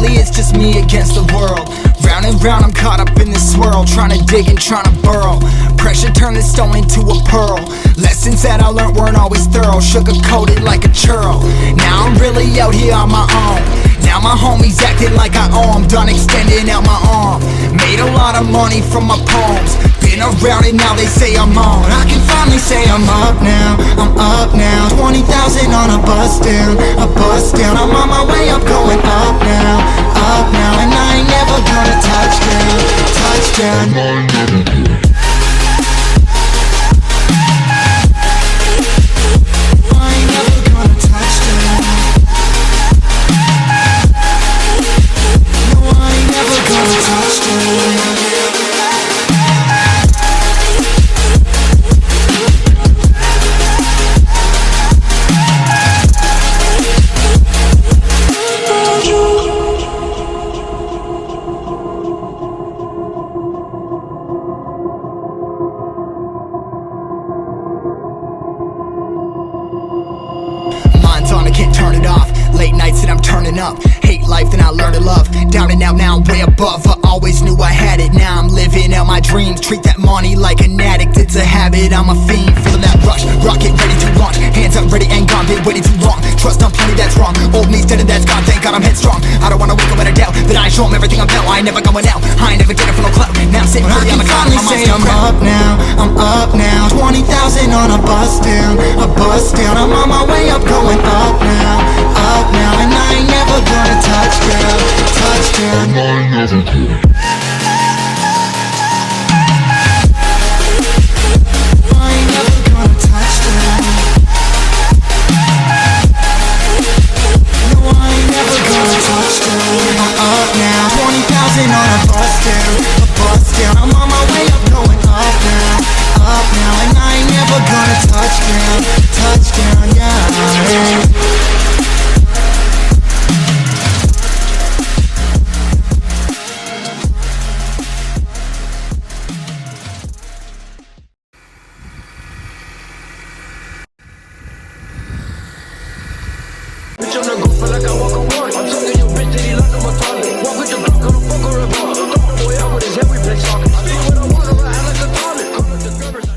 lately it's just me against the world. Round and round I'm caught up in this swirl, trying to dig and trying to burrow. Pressure turned this stone into a pearl. Lessons that I learned weren't always thorough, sugar-coated like a churl. Now I'm really out here on my own. Now my homies acting like I owe 'em. Done extending out my arm. Made a lot of money from my poems. Been around and now they say I'm on. I can finally say I'm up now. I'm up now. 20,000 on a bus down. A bus down. I'm on my way up, going up now. Up now. And I ain't never gonna touch down. Touchdown. I can't turn it off. Late nights and I'm turning up. Hate life then I learn to love. Down and out now I'm way above. I always knew I had it. Now I'm living out my dreams. Treat that money like an addict. It's a habit, I'm a fiend. Feeling that rush, rocket ready to launch. Hands up ready and gone, been waiting too long. Trust on plenty, that's wrong. Old me's dead and that's gone, thank God I'm headstrong. I don't wanna wake up in a doubt that I show 'em everything I'm about. I ain't never going out, I ain't never getting for no clout. Now I'm sitting pretty on the cloud. I can finally say I'm up now, I'm up now. 20,000 on a bus down. A bus down, I'm on my way up, going up now. Up now, and I ain't never gonna touch down. Touchdown. I ain't never gonna. I ain't never gonna touch down. No, I ain't never gonna touch down. I'm up now, 20,000 on a bus down. A bus down, I'm on my way up, going up now. Up now, and I ain't never gonna touch down. Touchdown, yeah. Bitch, I'm the goat, feel like I walk on water. I'm talking your bitch, he like I'm a toilet. Walk with the Glock, on the fuck or a bar. Throw the boy out with his head, we play soccer. Speak what I want, I act like a toilet. Call it the garbage.